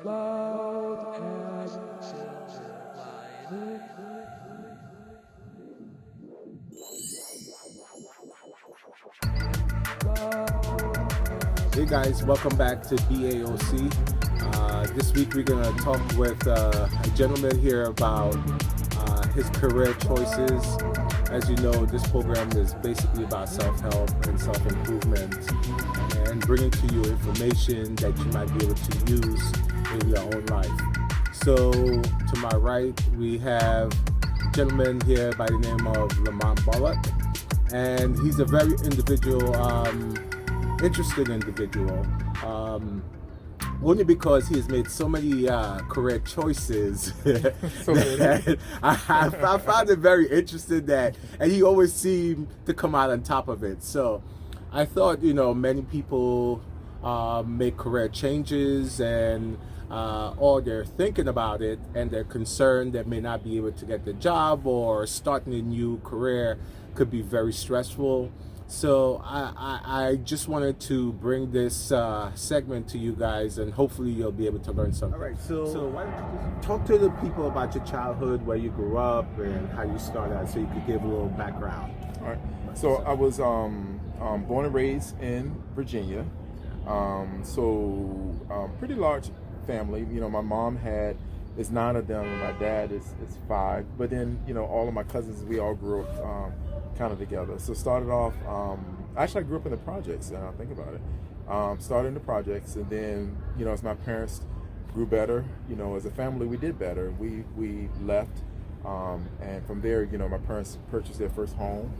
loud and silver-lining. Hey guys, welcome back to BAOC. This week we're going to talk with a gentleman here about his career choices. As you know, this program is basically about self-help and self-improvement and bringing to you information that you might be able to use in your own life. So to my right, we have a gentleman here by the name of Lamont Bullock, and he's a very interested individual, only because he has made so many career choices that I found it very interesting and he always seemed to come out on top of it. So I thought, many people make career changes and or they're thinking about it and they're concerned that may not be able to get the job, or starting a new career could be very stressful. So I just wanted to bring this segment to you guys, and hopefully you'll be able to learn something. All right, so why don't you just talk to the people about your childhood, where you grew up, and how you started out, so you could give a little background. All right. So I was born and raised in Virginia. Pretty large family. My mom is 9 of them, and my dad is 5. But then, all of my cousins, we all grew up kind of together. So started off, actually I grew up in the projects, and I think about it. Started in the projects, and then, as my parents grew better, as a family we did better. We left, and from there, my parents purchased their first home,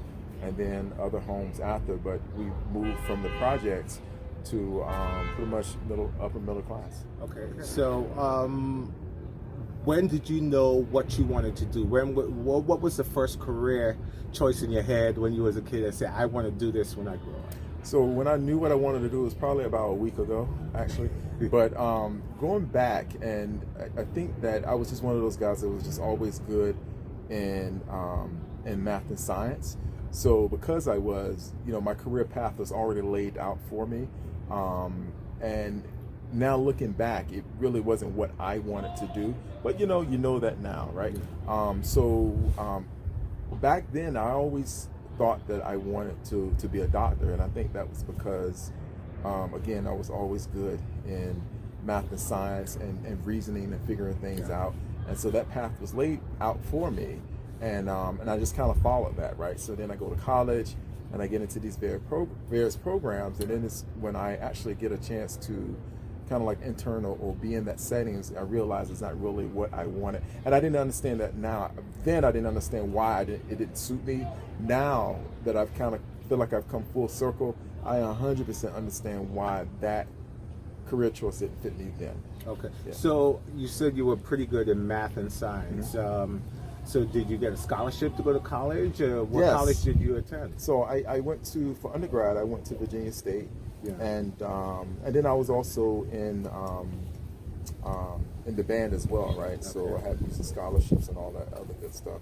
and then other homes after, but we moved from the projects to pretty much upper middle class. Okay, so when did you know what you wanted to do? What was the first career choice in your head when you was a kid and said, I want to do this when I grow up? So when I knew what I wanted to do was probably about a week ago, actually. But going back, and I think that I was just one of those guys that was just always good in math and science. So because I was, my career path was already laid out for me. And now looking back, it really wasn't what I wanted to do, but you know that now, right? Back then I always thought that I wanted to be a doctor, and I think that was because again, I was always good in math and science and reasoning and figuring things out, and so that path was laid out for me, and I just kind of followed that, right? So then I go to college and I get into these various programs, and then it's when I actually get a chance to kind of like intern or be in that settings, I realized it's not really what I wanted. And I didn't understand that now. Then I didn't understand why it didn't suit me. Now that I've kind of feel like I've come full circle, I 100% understand why that career choice didn't fit me then. Okay. Yeah. So you said you were pretty good in math and science. Mm-hmm. So did you get a scholarship to go to college? What Yes. college did you attend? So I went for undergrad, I went to Virginia State. Yeah. And then I was also in the band as well, right? Okay. So I had some scholarships and all that other good stuff.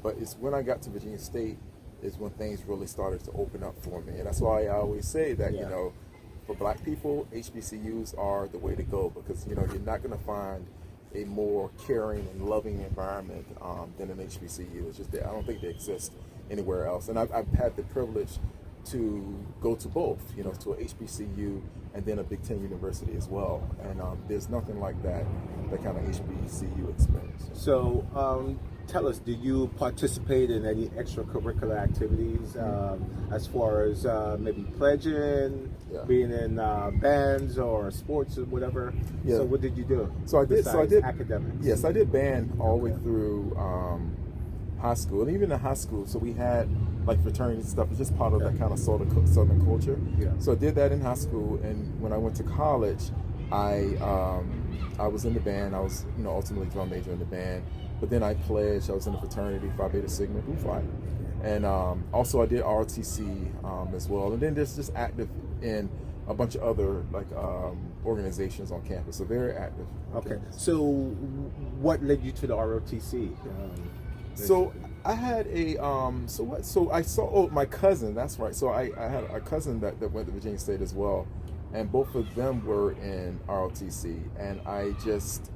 But it's when I got to Virginia State is when things really started to open up for me. And that's why I always say that, for Black people, HBCUs are the way to go, because, you're not going to find a more caring and loving environment than an HBCU. It's just that I don't think they exist anywhere else. And I've had the privilege to go to both, to a HBCU and then a Big Ten university as well. And there's nothing like that kind of HBCU experience. So tell us, did you participate in any extracurricular activities as far as maybe pledging, being in bands or sports or whatever? Yeah. So what did you do? So I did academics. Yes, I did band all the way through high school, and even in high school. So we had like fraternity stuff. It's just part of that kind of Southern culture. Yeah. So I did that in high school, and when I went to college, I was in the band. I was ultimately drum major in the band, but then I pledged. I was in the fraternity Phi Beta Sigma Blue Flag, and also I did ROTC as well. And then there's just active in a bunch of other organizations on campus. So very active. Okay. So what led you to the ROTC? So I had a so I saw my cousin. That's right. So I had a cousin that went to Virginia State as well, and both of them were in ROTC, and I just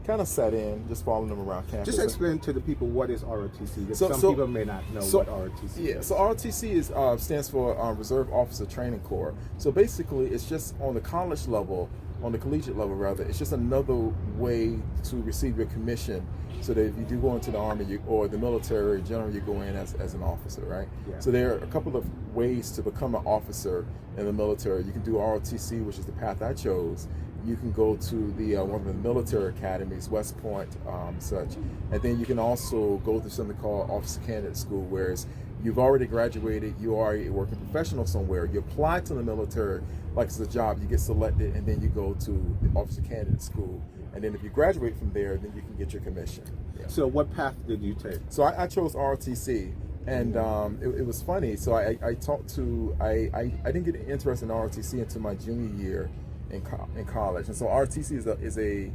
kind of sat in, just following them around campus. Just explain to the people what is ROTC, because some people may not know what ROTC is. Yeah, so ROTC is stands for Reserve Officer Training Corps. So basically, it's just on the college level, on the collegiate level rather, it's just another way to receive your commission, so that if you do go into the Army or the military, generally you go in as an officer, right? Yeah. So there are a couple of ways to become an officer in the military. You can do ROTC, which is the path I chose. You can go to the one of the military academies, West Point, such, and then you can also go through something called Officer Candidate School, whereas you've already graduated, you are a working professional somewhere, you apply to the military like it's a job, you get selected, and then you go to the Officer Candidate School, and then if you graduate from there, then you can get your commission. Yeah. So what path did you take? So I chose ROTC, and it was funny. So I didn't get interested in ROTC until my junior year in college, and so ROTC is a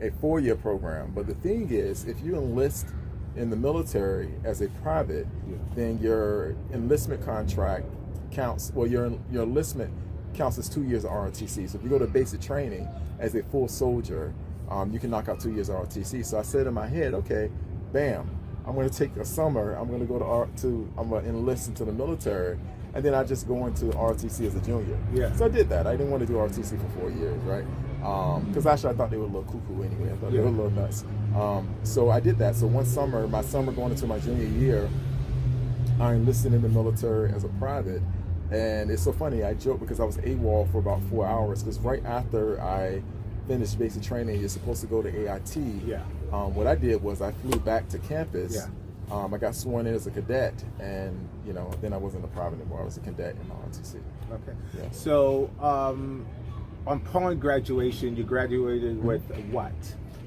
4-year program. But the thing is, if you enlist in the military as a private, then your enlistment contract counts. Well, your enlistment counts as 2 years of ROTC. So if you go to basic training as a full soldier, you can knock out 2 years of ROTC. So I said in my head, okay, bam, I'm going to take a summer. I'm going to go I'm going to enlist into the military, and then I just go into ROTC as a junior. Yeah. So I did that. I didn't want to do ROTC for 4 years, right? Because actually I thought they were a little cuckoo anyway. I thought they were a little nuts. So I did that. So one summer, my summer going into my junior year, I enlisted in the military as a private. And it's so funny, I joke because I was AWOL for about 4 hours, because right after I finished basic training, you're supposed to go to AIT. Yeah. What I did was I flew back to campus. Yeah. I got sworn in as a cadet, and then I wasn't a private anymore. I was a cadet in ROTC. Okay. Yeah. So upon graduation, you graduated with what?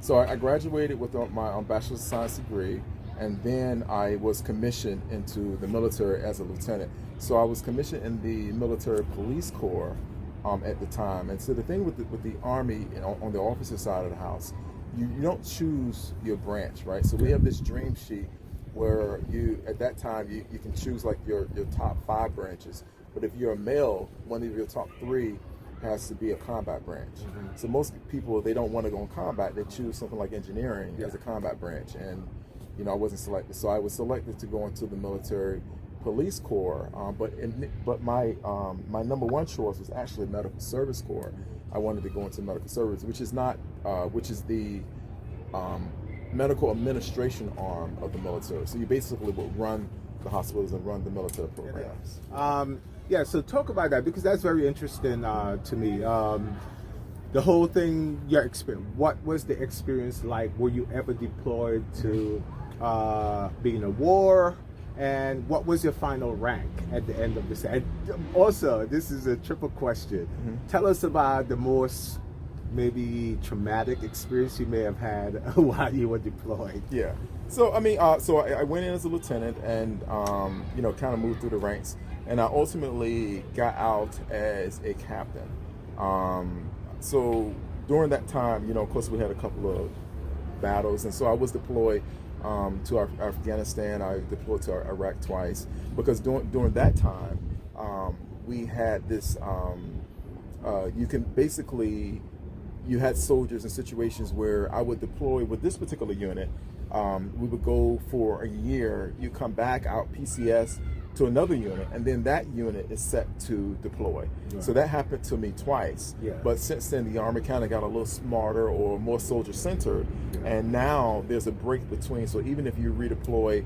So I graduated with my Bachelor's of Science degree, and then I was commissioned into the military as a lieutenant. So I was commissioned in the military police corps at the time. And so the thing with the Army on the officer side of the house, you don't choose your branch, right? So we have this dream sheet where at that time you can choose like your top 5 branches. But if you're a male, one of your top 3 has to be a combat branch. Mm-hmm. So most people, they don't want to go in combat. They choose something like engineering as a combat branch. And I wasn't selected. So I was selected to go into the military police corps. But my number one choice was actually medical service corps. I wanted to go into medical service, which is the medical administration arm of the military. So you basically would run the hospitals and run the military programs. So talk about that, because that's very interesting to me. The whole thing, your experience. What was the experience like? Were you ever deployed to be in a war? And what was your final rank at the end of this? And also, this is a triple question. Mm-hmm. Tell us about the most maybe traumatic experience you may have had while you were deployed. Yeah. So I went in as a lieutenant, and kind of moved through the ranks, and I ultimately got out as a captain. So during that time, of course, we had a couple of battles, and so I was deployed to Afghanistan. I deployed to Iraq twice, because during that time we had this. You had soldiers in situations where I would deploy with this particular unit. We would go for a year. You come back out PCS to another unit, and then that unit is set to deploy. Right. So that happened to me twice. Yeah. But since then, the Army kind of got a little smarter or more soldier-centered, and now there's a break between. So even if you redeploy,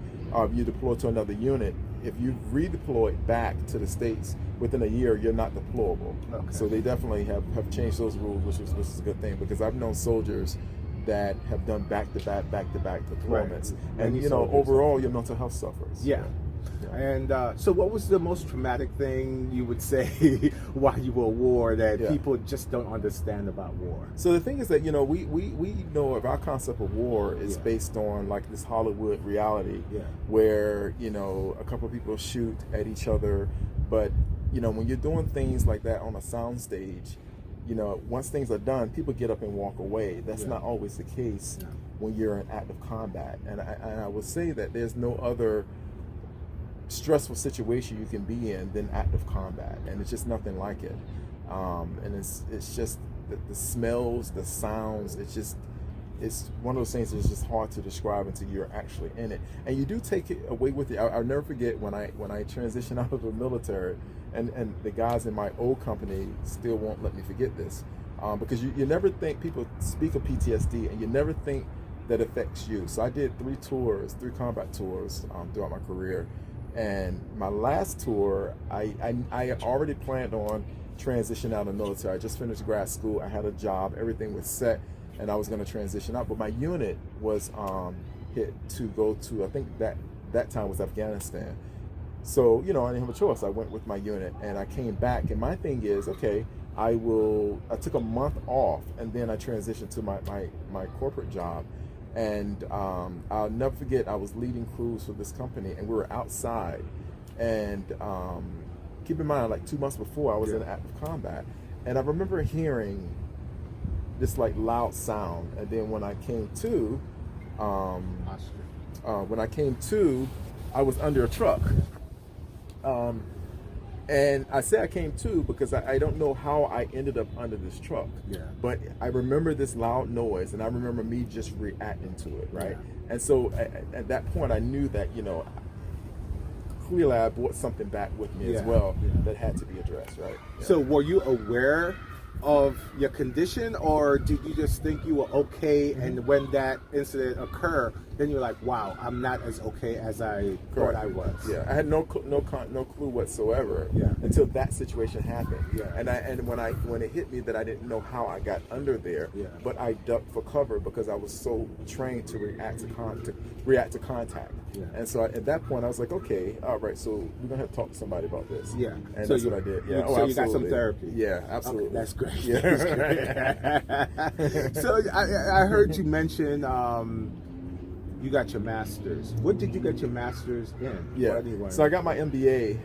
you deploy to another unit, if you redeploy back to the States within a year, you're not deployable. Okay. So they definitely have changed those rules, which is a good thing, because I've known soldiers that have done back-to-back deployments. Right. And overall, your mental health suffers. Yeah. And so what was the most traumatic thing you would say while you were at war that people just don't understand about war? So the thing is that, we know of our concept of war is based on like this Hollywood reality where, a couple of people shoot at each other. But, when you're doing things like that on a sound stage, once things are done, people get up and walk away. That's not always the case when you're in active combat. And I would say that there's no other stressful situation you can be in than active combat, and it's just nothing like it. And it's just the smells, the sounds. It's one of those things that's just hard to describe until you're actually in it, and you do take it away with you. I'll never forget when I transitioned out of the military, and the guys in my old company still won't let me forget this, because you never think, people speak of PTSD and you never think that affects you. So I did 3 combat tours throughout my career, and my last tour, I already planned on transition out of the military. I just finished grad school, I had a job, everything was set, and I was going to transition out, but my unit was hit to go to, I think that time was Afghanistan. So, you know, I didn't have a choice. I went with my unit, and I came back, and my thing is, okay, I took a month off, and then I transitioned to my corporate job. And I'll never forget, I was leading crews for this company, and we were outside, and keep in mind, like 2 months before, I was in active combat, and I remember hearing this like loud sound, and then when I came to, I was under a truck. And I say I came to because I don't know how I ended up under this truck. Yeah. But I remember this loud noise, and I remember me just reacting to it, right? Yeah. And so at that point, I knew that, you know, clearly I brought something back with me as well that had to be addressed, right? Yeah. So were you aware of your condition, or did you just think you were okay, and when that incident occurred, then you're like, wow, I'm not as okay as I thought I was? Yeah, I had no clue whatsoever until that situation happened. Yeah. And when it hit me that I didn't know how I got under there, but I ducked for cover because I was so trained to react to contact. Yeah. And so at that point I was like, okay, all right, so we're gonna have to talk to somebody about this. Yeah. And so that's what I did. Yeah. So you got some therapy. Yeah, absolutely. Okay, that's great. Yeah. That's great. So I heard you mention you got your master's. What did you get your master's in? Yeah. So I got my MBA.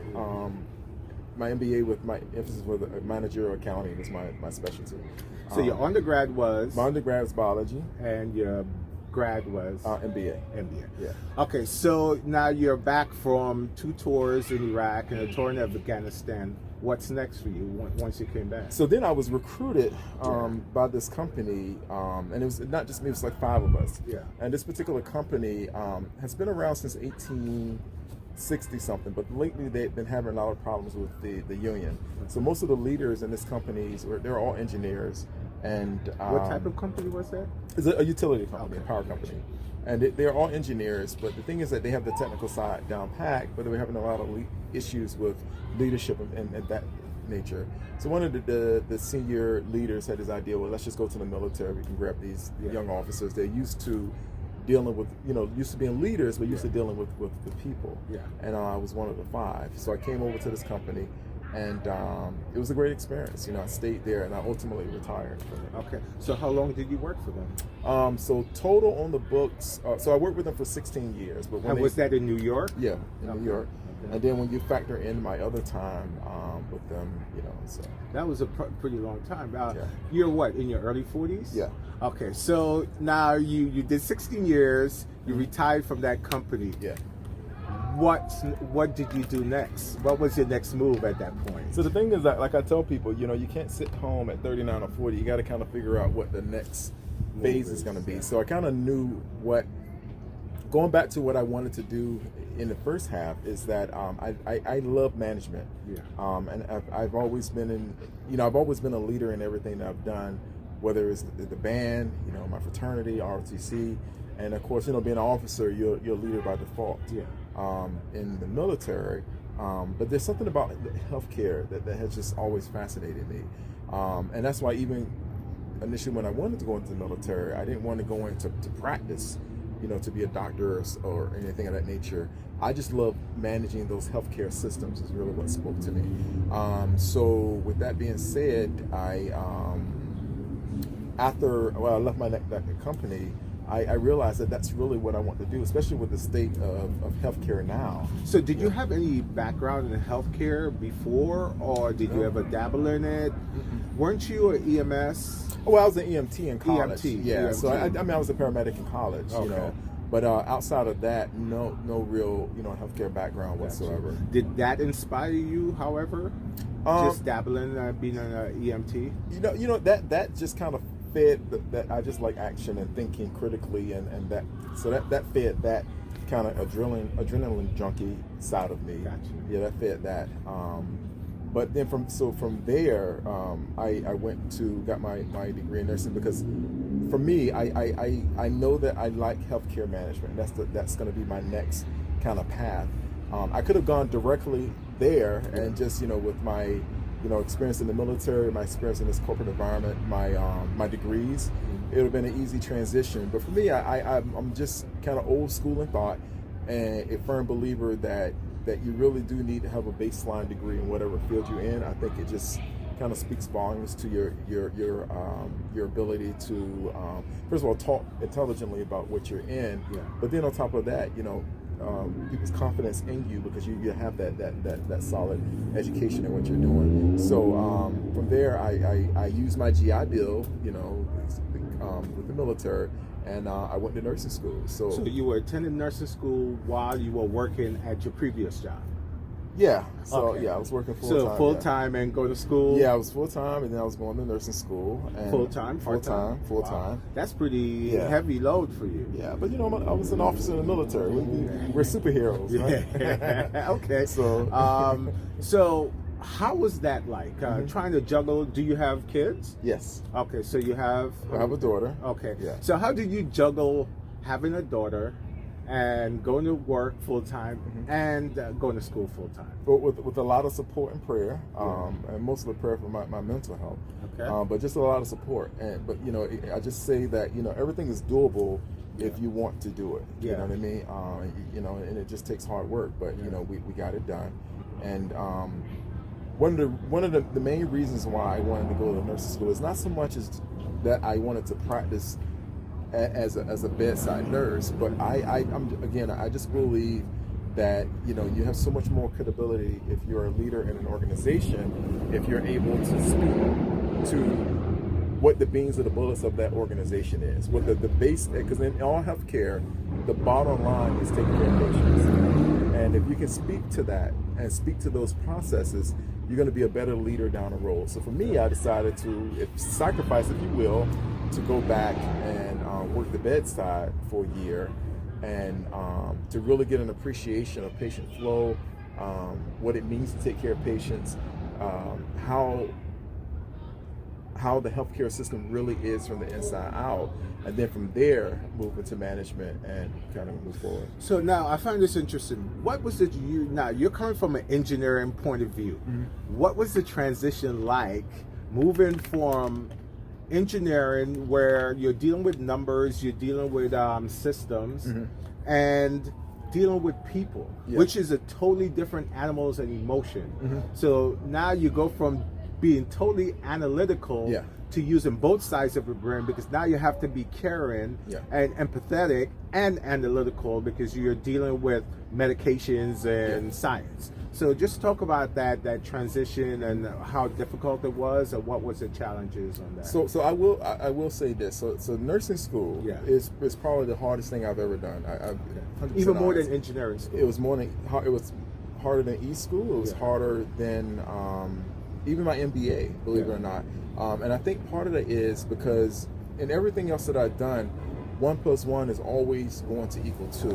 My MBA with my emphasis with managerial accounting is my specialty. So your undergrad was? My undergrad was biology. And your grad was? MBA. MBA. Yeah. Okay, so now you're back from 2 tours in Iraq and a tour in Afghanistan. What's next for you once you came back? So then I was recruited by this company, and it was not just me, it was like 5 of us. Yeah. And this particular company has been around since 1860 something, but lately they've been having a lot of problems with the union. So most of the leaders in this company, they're all engineers. And what type of company was that? It's a utility company, a power company. And they're all engineers, but the thing is that they have the technical side down packed, but they're having a lot of issues with leadership and that nature. So one of the senior leaders had this idea, well, let's just go to the military. We can grab these young officers. They're used to dealing with, used to being leaders, but used to dealing with the people. Yeah. And I was one of the 5. So I came over to this company, and it was a great experience. I stayed there, and I ultimately retired from it. Okay. So how long did you work for them? So total on the books, so I worked with them for 16 years. But was that in New York? Yeah, in New York. Okay. And then when you factor in my other time with them, so. That was a pretty long time. You're what, in your early 40s? Yeah. Okay, so now you did 16 years, you retired from that company. Yeah. What did you do next? What was your next move at that point? So the thing is that, like I tell people, you can't sit home at 39 or 40. You got to kind of figure out what the next phase is going to be. Yeah. So I kind of knew going back to what I wanted to do in the first half is that I love management. Yeah. And I've always been I've always been a leader in everything that I've done, whether it's the band, my fraternity, ROTC, and of course, being an officer, you're a leader by default. Yeah. In the military, but there's something about healthcare that has just always fascinated me, and that's why even initially when I wanted to go into the military, I didn't want to go into practice, to be a doctor or anything of that nature. I just love managing those healthcare systems is really what spoke to me. So with that being said, after I left my company, I realized that that's really what I want to do, especially with the state of healthcare now. So did you have any background in healthcare before, or did you ever dabble in it? Weren't you an EMS? Well, I was an EMT in college. EMT. Yeah. EMT. So I was a paramedic in college, But outside of that, no real healthcare background whatsoever. Did that inspire you, however? Just dabbling, being an EMT? That just kind of fed that I just like action and thinking critically, and that fed that kind of adrenaline junkie side of me. Gotcha. Yeah, that fed that. But then from there, I went to got my degree in nursing, because for me, I know that I like healthcare management. That's going to be my next kind of path. I could have gone directly there and just with my experience in the military, my experience in this corporate environment, my degrees, it would have been an easy transition. But for me, I'm just kind of old school in thought, and a firm believer that you really do need to have a baseline degree in whatever field you're in. I think it just kind of speaks volumes to your ability to first of all talk intelligently about what you're in, but then on top of that, people's confidence in you, because you have that solid education in what you're doing. So from there, I used my GI Bill, with the military, and I went to nursing school. So you were attending nursing school while you were working at your previous job? Yeah. So okay. I was working full time. So full time and going to school? Yeah, I was full time, and then I was going to nursing school. And full time? Full time. Wow. That's pretty heavy load for you. Yeah, but I was an officer in the military. We're superheroes, right? Okay. So how was that like? Trying to juggle? Do you have kids? Yes. Okay, so you have. I have a daughter. Okay. Yeah. So how did you juggle having a daughter and going to work full time and going to school full time? But with a lot of support and prayer, and mostly prayer for my mental health. Okay. But just a lot of support. But I just say that everything is doable if you want to do it. You know what I mean? And it just takes hard work. But we got it done. And one of the main reasons why I wanted to go to nursing school is not so much as that I wanted to practice as a bedside nurse, but I just believe that you have so much more credibility if you're a leader in an organization, if you're able to speak to what the beans of the bullets of that organization is, what the base, because in all healthcare, the bottom line is taking care of patients, and if you can speak to that and speak to those processes, you're going to be a better leader down the road. So for me, I decided to sacrifice, if you will, to go back and work the bedside for a year, and to really get an appreciation of patient flow, what it means to take care of patients, how the healthcare system really is from the inside out, and then from there move into management and kind of move forward. So now I find this interesting. What was it now you're coming from an engineering point of view. What was the transition like moving from engineering, where you're dealing with numbers, you're dealing with systems, and dealing with people, which is a totally different animals and emotion. So now you go from being totally analytical to using both sides of your brain, because now you have to be caring and empathetic and analytical, because you're dealing with medications and science. So just talk about that transition and how difficult it was, and what was the challenges on that. So I will say this. So nursing school is probably the hardest thing I've ever done. Even more than engineering school. It was harder than E-school. It was harder than even my MBA, believe it or not. And I think part of it is because in everything else that I've done, 1 + 1 is always going to equal 2.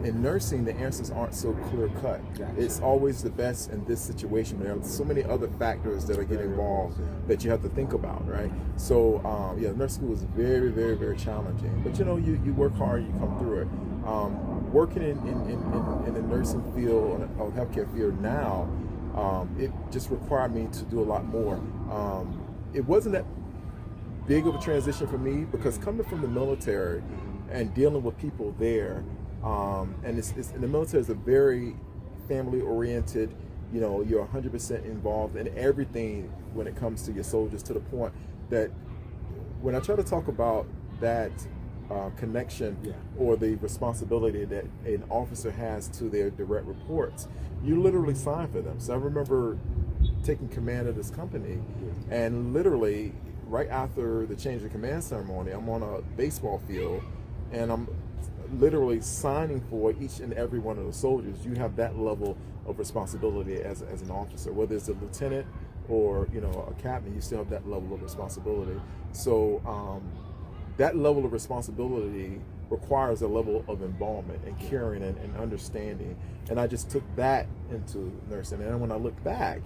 In nursing, the answers aren't so clear cut. It's always the best in this situation. There are so many other factors that get involved that you have to think about, right? So nursing school is very, very, very challenging. But you work hard, you come through it. Working in the nursing field or healthcare field now, it just required me to do a lot more. It wasn't that big of a transition for me, because coming from the military and dealing with people there, and the military is a very family oriented, you're 100% involved in everything when it comes to your soldiers, to the point that when I try to talk about that connection or the responsibility that an officer has to their direct reports, you literally sign for them. So I remember taking command of this company, and literally right after the change of command ceremony, I'm on a baseball field, and I'm literally signing for each and every one of the soldiers, you have that level of responsibility as an officer, whether it's a lieutenant or a captain. You still have that level of responsibility. So that level of responsibility requires a level of involvement and caring and understanding. And I just took that into nursing. And when I look back,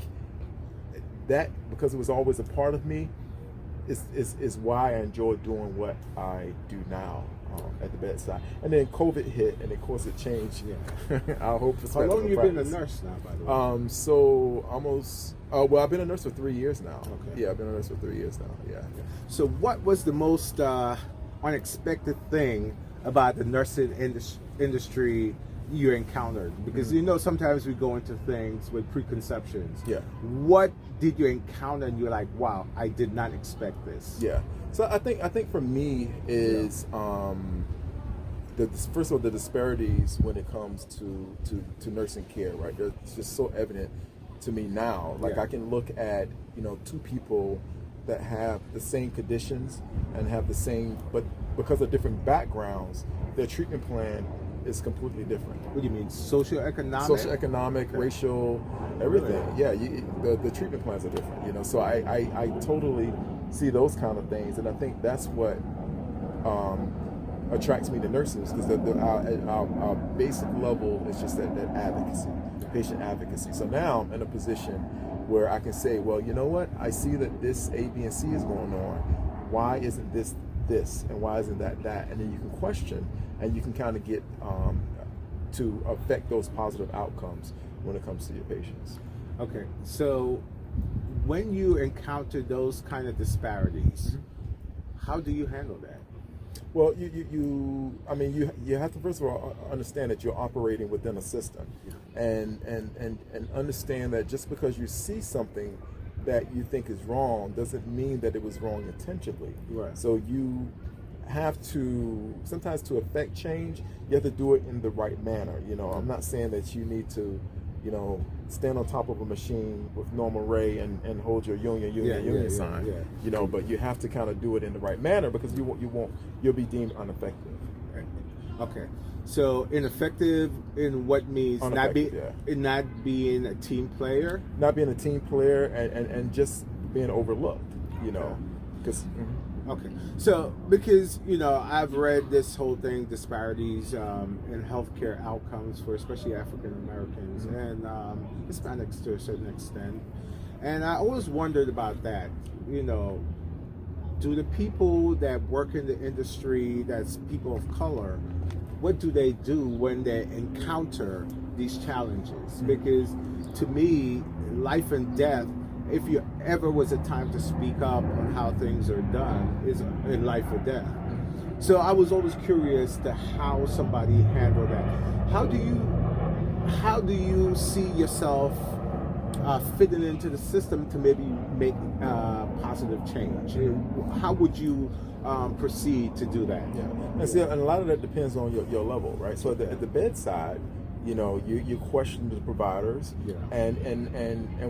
that, because it was always a part of me, is why I enjoy doing what I do now at the bedside. And then COVID hit, and of course it changed. Yeah. I hope. How long have you been a nurse now, by the way? So almost. Well, I've been a nurse for 3 years now. Okay. Yeah, I've been a nurse for 3 years now. Yeah. So, what was the most unexpected thing about the nursing industry you encountered? Because sometimes we go into things with preconceptions. Yeah. What did you encounter and you're like, wow, I did not expect this? Yeah. So I think for me is first of all, the disparities when it comes to nursing care, right? It's just so evident to me now. Like I can look at two people that have the same conditions and have the same, but because of different backgrounds, their treatment plan is completely different. What do you mean, socioeconomic? Socioeconomic, racial, everything. Really? Yeah, the treatment plans are different. So I totally see those kind of things, and I think that's what attracts me to nurses, because our basic level is just that advocacy, patient advocacy. So now I'm in a position where I can say, well, you know what? I see that this A, B, and C is going on. Why isn't this, and why isn't that? And then you can question, and you can kind of get to affect those positive outcomes when it comes to your patients. Okay, so when you encounter those kind of disparities, how do you handle that? Well, you have to first of all understand that you're operating within a system, and understand that just because you see something that you think is wrong doesn't mean that it was wrong intentionally. Right. So you have to, sometimes to affect change, you have to do it in the right manner. I'm not saying that you need to, stand on top of a machine with normal ray and hold your union sign. But you have to kind of do it in the right manner, because you'll be deemed ineffective. Okay. So ineffective in what means not being a team player? Not being a team player and just being overlooked, because Okay, so because I've read this whole thing, disparities in healthcare outcomes for especially African Americans and Hispanics to a certain extent, and I always wondered about that. Do the people that work in the industry, that's people of color, what do they do when they encounter these challenges? Because to me, life and death, if you ever was a time to speak up on how things are done, is in life or death. So I was always curious to how somebody handled that. How do you see yourself fitting into the system to maybe make positive change? How would you proceed to do that? Yeah, and see, and a lot of that depends on your level, right? So at the bedside, you question the providers, and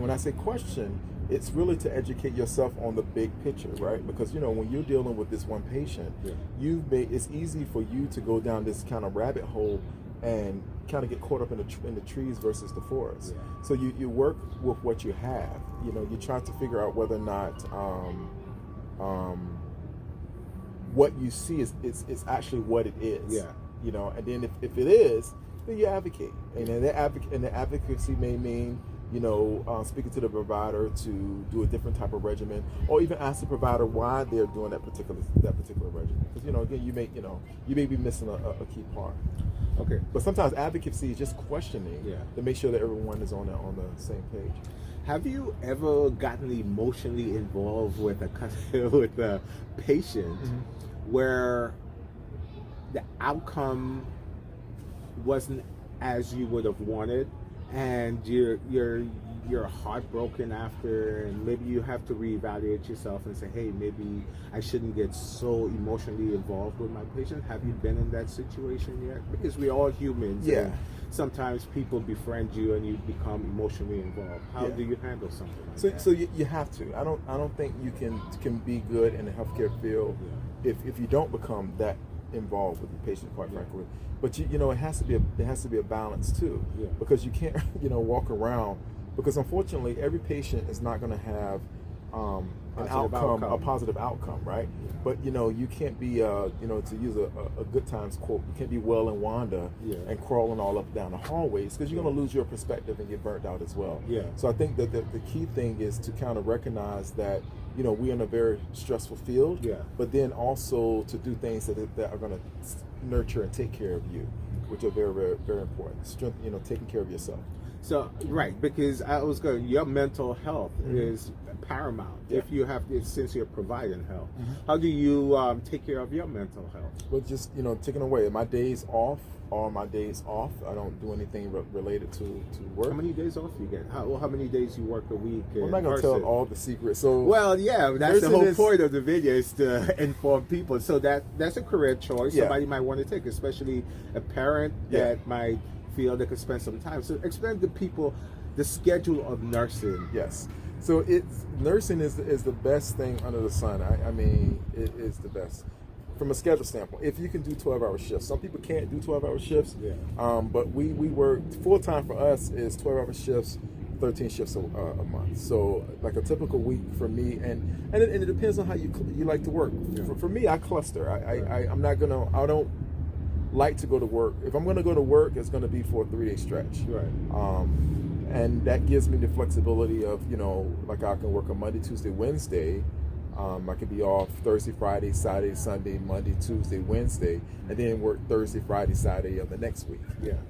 when I say question, it's really to educate yourself on the big picture, right? Because when you're dealing with this one patient, it's easy for you to go down this kind of rabbit hole and kind of get caught up in the trees versus the forest. So you work with what you have. You try to figure out whether or not what you see is actually what it is. And then if it is, then you advocate, and the advocacy may mean speaking to the provider to do a different type of regimen, or even ask the provider why they're doing that particular regimen. Because again, you may be missing a key part. Okay, but sometimes advocacy is just questioning to make sure that everyone is on the same page. Have you ever gotten emotionally involved with a patient where the outcome wasn't as you would have wanted, and you're heartbroken after, and maybe you have to reevaluate yourself and say, hey, maybe I shouldn't get so emotionally involved with my patient? Have you been in that situation yet? Because we're all humans. And sometimes people befriend you and you become emotionally involved. How do you handle something like that? So you have to. I don't think you can be good in the healthcare field if you don't become that involved with the patient, quite frankly. But you know, it has to be a balance too, because you can't walk around, because unfortunately every patient is not going to have an outcome, a positive outcome, right? But you can't be to use a Good Times quote, you can't be Well and Wanda and crawling all up and down the hallways, because you're going to lose your perspective and get burnt out as well. So I think that the key thing is to kind of recognize that we're in a very stressful field, but then also to do things that are going to nurture and take care of you, which are very, very, very important. Strength, taking care of yourself. So because I was going, your mental health is paramount. If you have, since you're providing health, how do you take care of your mental health? Well, just taking away my days off. All my days off, I don't do anything related to work. How many days off you get? How many days you work a week? I'm not going to tell all the secrets. So that's the whole point of the video, is to inform people. So that's a career choice somebody might want to take, especially a parent that might feel they could spend some time. So explain to people the schedule of nursing. Yes. So nursing is the best thing under the sun. I mean, it is the best from a schedule standpoint. If you can do 12-hour shifts, some people can't do 12-hour shifts. But we work full time. For us is 12-hour shifts, 13 shifts a month. So like a typical week for me, and it depends on how you like to work. For me, I cluster. I don't like to go to work. If I'm going to go to work, it's going to be for a 3-day stretch. And that gives me the flexibility of, like I can work on Monday, Tuesday, Wednesday. I could be off Thursday, Friday, Saturday, Sunday, Monday, Tuesday, Wednesday, and then work Thursday, Friday, Saturday of the next week.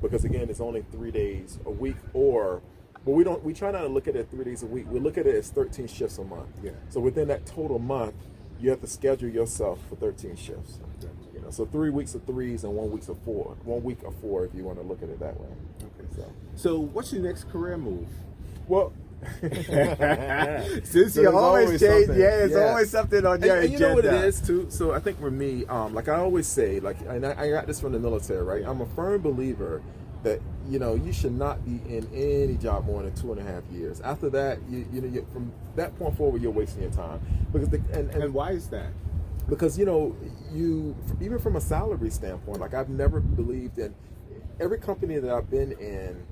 Because again, it's only 3 days a week, but we try not to look at it 3 days a week. We look at it as 13 shifts a month. So within that total month, you have to schedule yourself for 13 shifts. So 3 weeks of 3s and 1 week of 4. 1 week of 4, if you want to look at it that way. So what's your next career move? Well, since you always change, it's always something on your agenda. You know what it is too. So I think for me, like I always say, and I got this from the military, right? I'm a firm believer that you should not be in any job more than 2.5 years. After that, you from that point forward, you're wasting your time. Because and why is that? Because you even from a salary standpoint, like I've never believed in every company that I've been in.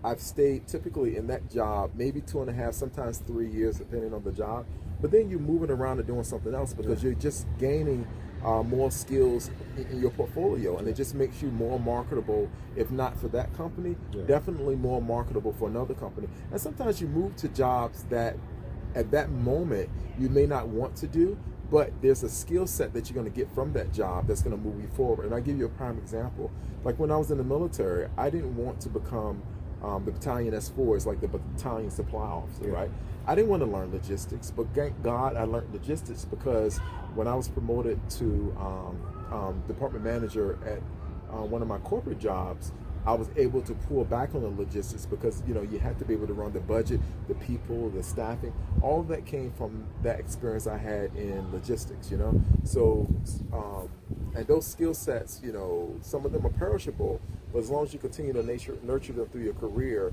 I've stayed typically in that job maybe 2.5, sometimes 3 years, depending on the job. But then you're moving around and doing something else, because you're just gaining more skills in your portfolio, and it just makes you more marketable. If not for that company, definitely more marketable for another company. And sometimes you move to jobs that at that moment you may not want to do, but there's a skill set that you're going to get from that job that's going to move you forward. And I'll give you a prime example. Like when I was in the military, I didn't want to become the battalion S4 is like the battalion supply officer, right? I didn't want to learn logistics, but thank God I learned logistics, because when I was promoted to department manager at one of my corporate jobs, I was able to pull back on the logistics, because you had to be able to run the budget, the people, the staffing. All of that came from that experience I had in logistics. So and those skill sets, some of them are perishable, but as long as you continue to nurture them through your career,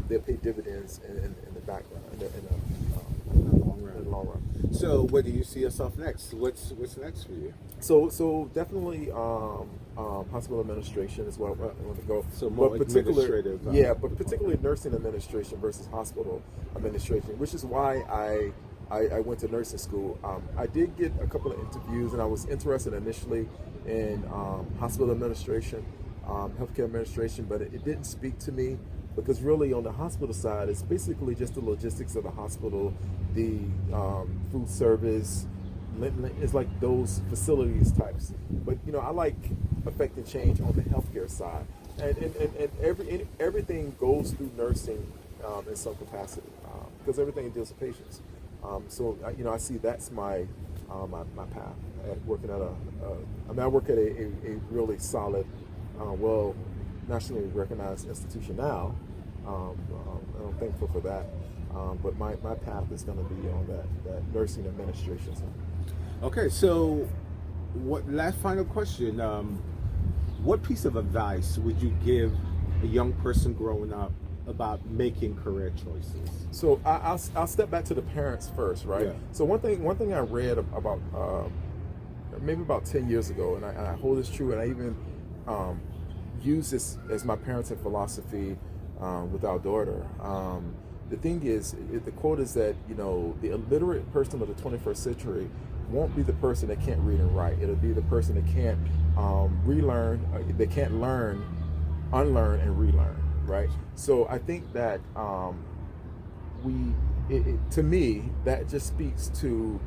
they'll pay dividends in the background, in the long run. So where do you see yourself next? What's next for you? So definitely hospital administration is where I want to go. So more administrative. But particularly nursing administration versus hospital administration, which is why I went to nursing school. I did get a couple of interviews, and I was interested initially in hospital administration, healthcare administration, but it didn't speak to me, because really on the hospital side, it's basically just the logistics of the hospital, the food service. It's like those facilities types. But I like affecting change on the healthcare side, and everything goes through nursing in some capacity, because everything deals with patients. So I see that's my path. Working at I work at a really solid, nationally recognized institution now. I'm thankful for that. But my path is going to be on that nursing administration side. Okay, so last final question. What piece of advice would you give a young person growing up about making career choices? So I'll step back to the parents first, right? So one thing I read about maybe about 10 years ago, and I hold this true, and I even use this as my parenting philosophy with our daughter. The thing is, the quote is that, you know, the illiterate person of the 21st century won't be the person that can't read and write. It'll be the person that can't relearn, they can't learn, unlearn, and relearn, right? So I think that to me, that just speaks to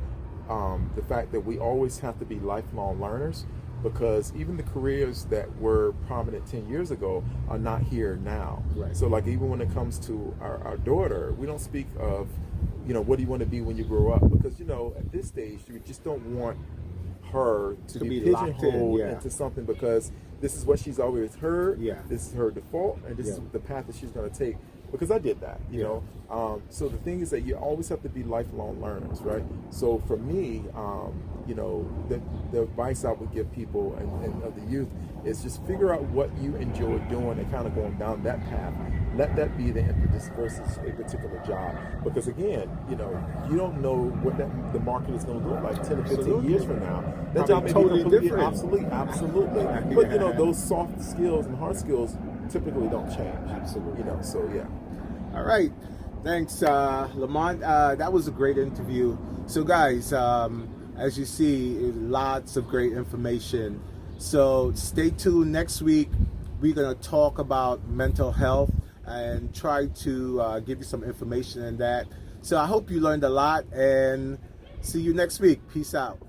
the fact that we always have to be lifelong learners, because even the careers that were prominent 10 years ago are not here now. Right. So like, even when it comes to our daughter, we don't speak of, you know, what do you want to be when you grow up? Because, you know, at this stage, you just don't want her to be pigeonholed into something, because this is what she's always heard. Yeah. This is her default, and this is the path that she's going to take. Because I did that, you know. So the thing is that you always have to be lifelong learners, right? So for me, you know, the advice I would give people and of the youth is just figure out what you enjoy doing and kind of going down that path. Let that be the impetus versus a particular job. Because again, you know, you don't know what the market is going to look like 10 or 15 years from now. That job may totally be completely different. absolutely. But you know, those soft skills and hard skills typically don't change. Absolutely. You know, so yeah. All right. Thanks, Lamont. That was a great interview. So guys, as you see, lots of great information. So stay tuned. Next week, we're going to talk about mental health and try to give you some information in that. So I hope you learned a lot, and see you next week. Peace out.